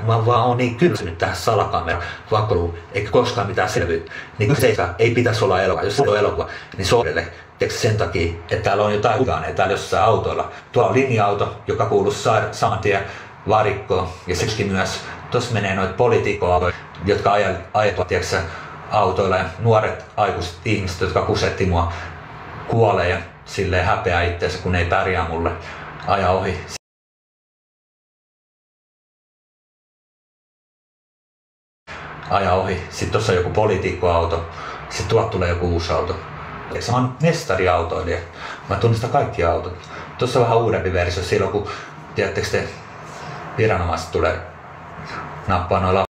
mä vaan oon niin kyllästynyt tähän salakameraan vakoiluun, eikä koskaan mitään selvyyttä. Niin ei pitäisi olla elokuva. Jos se on elokuva, niin se on sen takia, että täällä on jotain hukaaneja täällä jossain autoilla. Tuolla on linja-auto, joka kuuluu saman tien varikkoon, ja sekin myös tuossa menee noita poliitikkoja, jotka ajavat autoilla, ja nuoret aikuiset ihmiset, jotka kusetti mua, kuolee ja silleen häpeää itseensä, kun ei pärjää mulle ajaa ohi. Sitten tuossa on joku poliitikkoauto, sitten tuolta tulee joku uusi auto. Mä oon mestariautoilija. Mä tunnistan kaikki autot. Tuossa on vähän uudempi versio silloin, kun tiedättekö te, viranomaiset tulee nappaa noilla.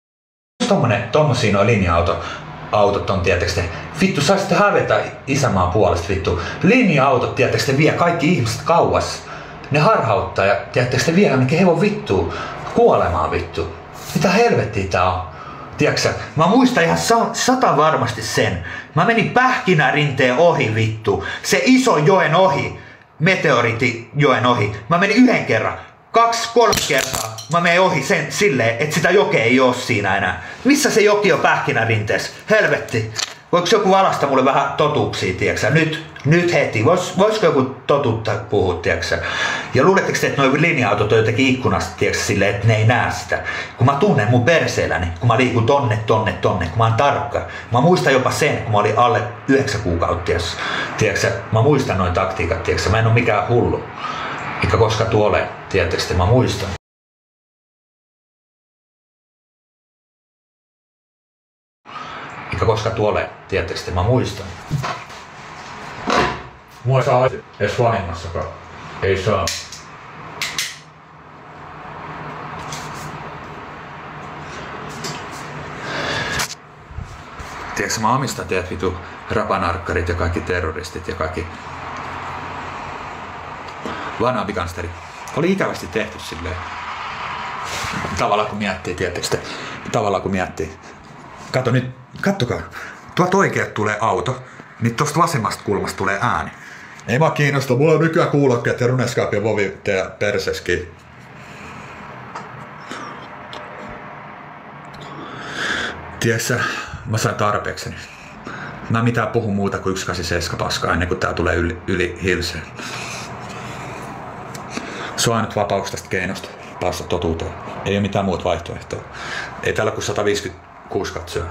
Tommosia noi linja-autot on, tiedättekö te. Vittu, saisitte hävetä isänmaan puolesta, vittu. Linja-autot, tiedättekö te, vie kaikki ihmiset kauas. Ne harhauttaa ja tiedättekö te, vie ainakin hevon vittuun kuolemaan, vittu. Mitä helvettiä tää on? Tiedätkö, mä muistan ihan 100 varmasti sen. Mä menin Pähkinärinteen ohi, vittu. Se iso joen ohi. Meteoriittijoen ohi. Mä menin yhden kerran. 2-3 kertaa. Mä menin ohi sen silleen, että sitä jokea ei oo siinä enää. Missä se joki on Pähkinärinteessä? Helvetti. Voiko joku valasta mulle vähän totuuksia, tiiäksä? Nyt heti. Voisiko joku totuutta puhua, tiiäksä? Ja luuletteko te, että nuo linja-autot on jotenkin ikkunasta, tiiäksä, silleen, että ne ei näe sitä? Kun mä tunnen mun perseelläni, kun mä liikun tonne, kun mä oon tarkka. Mä muistan jopa sen, kun mä olin alle 9 kuukautta, tiiäksä? Mä muistan noin taktiikat, tiiäksä? Mä en oo mikään hullu. Eikä koska tuolle, tiedättekö, mä muistan. Eikä koska tuolle, tiedättekö, mä muistan. Mua ei saa edes vahingossakaan. Ei saa. Tiedätkö, mä omistan teet vitu rapanarkkarit ja kaikki terroristit ja kaikki vanhampikansleri. Oli ikävästi tehty silleen. Tavallaan kun miettii, tiedättekö, tavallaan kun miettii. Kato nyt, kattokaa. Tuolta oikealta tulee auto, niin tosta vasemmasta kulmasta tulee ääni. Ei mä kiinnosta, mulla on nykyään kuulokkeet ja runeskaap ja vovi ja perseskin. Tiedätkö, mä sain tarpeekseni. Mä en mitään puhu muuta kuin 187 paskaa ennen kuin tää tulee yli hilseen. Se on ainut vapaus tästä keinosta päästä totuuteen. Ei ole mitään muuta vaihtoehtoa. Ei täällä kuin 156 katsoa.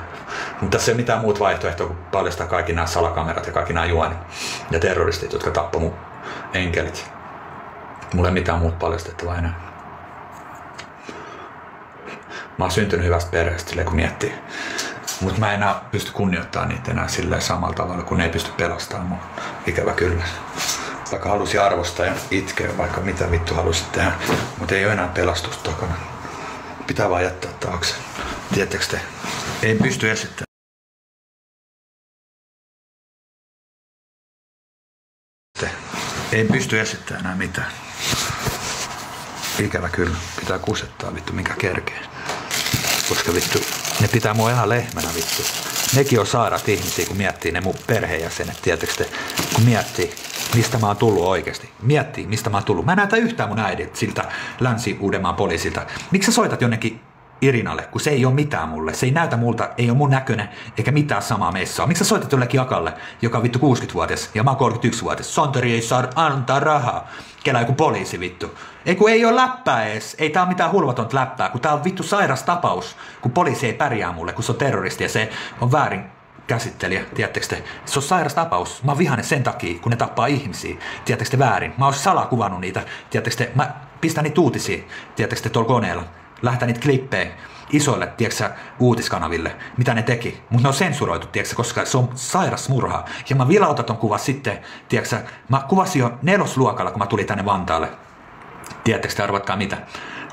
Mutta tässä ei ole mitään muuta vaihtoehtoa kuin paljastaa kaikki nämä salakamerat ja kaikki nämä juonit ja terroristit, jotka tappoi mun enkelit. Mulla ei mitään muuta paljastettavaa enää. Mä oon syntynyt hyvästä perheestä silleen kun miettii. Mutta mä en enää pysty kunnioittamaan niitä enää silleen samalla tavalla, kun ne ei pysty pelastamaan mua. Ikävä kyllä. Vaikka halusi arvostaa ja itkeä, vaikka mitä vittu halusi tehdä, mutta ei ole enää pelastusta takana. Pitää vaan jättää taakse. Tiedättekö te? Ei pysty esittämään. Ei pysty esittämään enää mitään. Ikävä kyllä. Pitää kusettaa vittu minkä kerkee. Koska vittu, ne pitää mua ihan lehmänä vittu. Nekin on saarat ihmisiä, kun miettii ne mun perheenjäsenet, tiedättekö te? Kun miettii, mistä mä oon tullut oikeesti. Miettii, mistä mä oon tullut. Mä en näytä yhtään mun äidit siltä Länsi-Uudenmaan poliisilta. Miksi sä soitat jonnekin Irinalle, kun se ei ole mitään mulle. Se ei näytä multa, ei ole mun näköinen, eikä mitään samaa meissä ole. Miksi sä soitat jollekin Akalle, joka on vittu 60-vuotias ja mä oon 31-vuotias? Santeri ei saa antaa rahaa. Kelaa joku poliisi vittu. Ei kun ei ole läppää edes. Ei tää ole mitään hulvatonta läppää, kun tää on vittu sairas tapaus. Kun poliisi ei pärjää mulle, kun se on terroristi ja se on väärin käsittelijä, tiedättekö te? Se on sairas tapaus. Mä oon vihainen sen takia, kun ne tappaa ihmisiä. Tiedättekö te väärin? Mä oon salaa kuvannut niitä. Tiedättekö te? Mä pistän niitä uutisia. Tiedättekö te tuolla koneella? Lähetän niitä klippejä isoille, tiedätkö, uutiskanaville, mitä ne teki. Mutta ne on sensuroitu, tiedätkö, koska se on sairas murha. Ja mä vilautan ton kuvan sitten, tiedätkö, mä kuvasin jo 4. luokalla, kun mä tulin tänne Vantaalle. Tiedättekö te, arvatkaa mitä?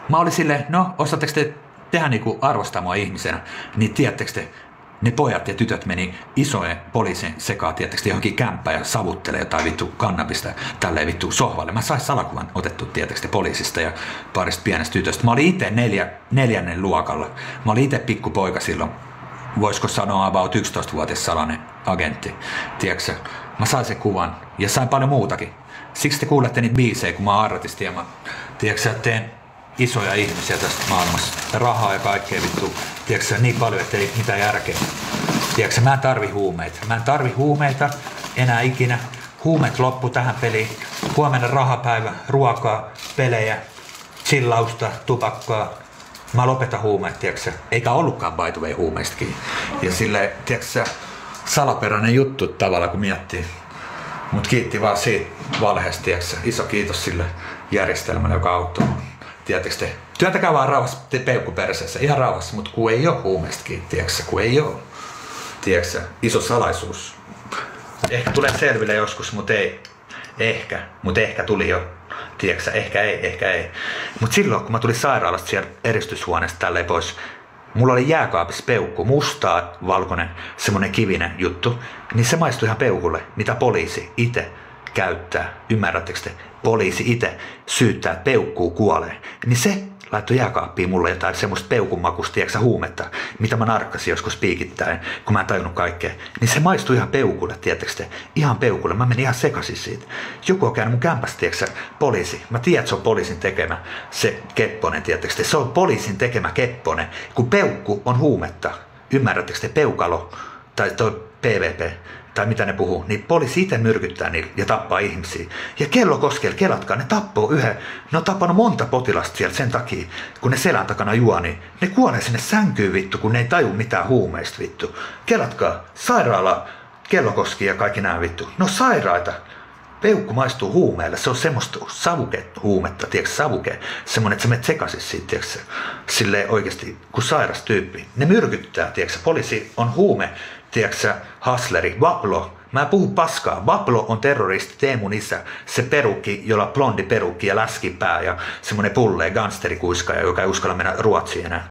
Mä olin silleen, no, osaatteko te tehdä niinku arvostaa mua ihmisenä? Niin tiedättekö te, ne pojat ja tytöt meni isojen poliisin sekaan, tiedättekö, johonkin kämppään ja savuttelee jotain vittu kannabista tälleen vittu sohvalle. Mä sais salakuvan otettu, tiedättekö, poliisista ja parista pienestä tytöstä. Mä olin itse 4. luokalla. Mä olin itse pikkupoika silloin. Voisiko sanoa about 11-vuotias salainen agentti, tiedätkö. Mä sain sen kuvan ja sain paljon muutakin. Siksi te kuulette niitä biisejä, kun mä oon artisti ja mä, tiedätkö, teen isoja ihmisiä tästä maailmassa. Rahaa ja kaikkea vittu. Tiedätkö niin paljon, että ei mitään järkeä. Tiedätkö, mä en tarvi huumeita. Mä en tarvi huumeita enää ikinä. Huumeet loppu tähän peliin. Huomenna rahapäivä, ruokaa, pelejä, chillausta, tupakkaa. Mä lopetan huumeet, tiedätkö. Eikä ollutkaan by the way huumeistakin. Ja silleen, tiedätkö, salaperäinen juttu tavallaan kun miettii. Mut kiitti vaan siitä valheesta, tiedätkö. Iso kiitos sille järjestelmälle, joka auttoi. Tiedättekö te? Työntäkää vaan rauhassa peukku perseessä, ihan rauhassa, mutta kun ei oo huumeistakin, tiedätkö, kun ei oo. Tiedätkö, iso salaisuus. Ehkä tulee selville joskus, mutta ei. Mutta ehkä tuli jo. Tiedätkö, ehkä ei. Mutta silloin, kun mä tulin sairaalasta siellä eristyshuoneesta tälleen pois, mulla oli jääkaapissa peukku, mustaa, valkoinen, semmonen kivinen juttu, niin se maistui ihan peukulle, mitä poliisi itse käyttää. Ymmärrättekö te? Poliisi itse syyttää, että peukkuu kuolee. Niin se laittoi jääkaappiin mulle jotain semmoista peukunmakusta, tiedätkö, huumetta, mitä mä narkkasin joskus piikittäin, kun mä en tajunnut kaikkea. Niin se maistui ihan peukulle, tiedätkö te? Ihan peukulle. Mä menin ihan sekaisin siitä. Joku on käynyt mun kämpässä, tiedätkö, poliisi. Mä tiedän, että se on poliisin tekemä se kepponen, tiedätkö te? Se on poliisin tekemä kepponen, kun peukku on huumetta. Ymmärrättekö te? Peukalo tai toi PVP. Tai mitä ne puhuu, niin poliisi itse myrkyttää niillä ja tappaa ihmisiä. Ja Kellokoskella, kelatkaa, ne tappoo ne on tappanut monta potilasta sieltä sen takia, kun ne selän takana juo, niin ne kuolee sinne sänkyyn vittu, kun ne ei taju mitään huumeista vittu. Kelatkaa, sairaala, Kellokoski ja kaikki nämä vittu. No sairaita. Peukku maistuu huumeelle, se on semmoista savukehuumetta, tiedätkö, savuke. Semmoinen, että sä menet sekaisin siitä, tiedätkö, silleen oikeasti, kun sairas tyyppi. Ne myrkyttää, tiedätkö, poliisi on huume, tiedätkö, hustleri, Vaplo. Mä en puhu paskaa. Vaplo on terroristi, Teemun isä, se perukki, jolla blondi perukki ja läskipää ja semmoinen pullee gangsterikuiskaaja, joka ei uskalla mennä Ruotsiin enää.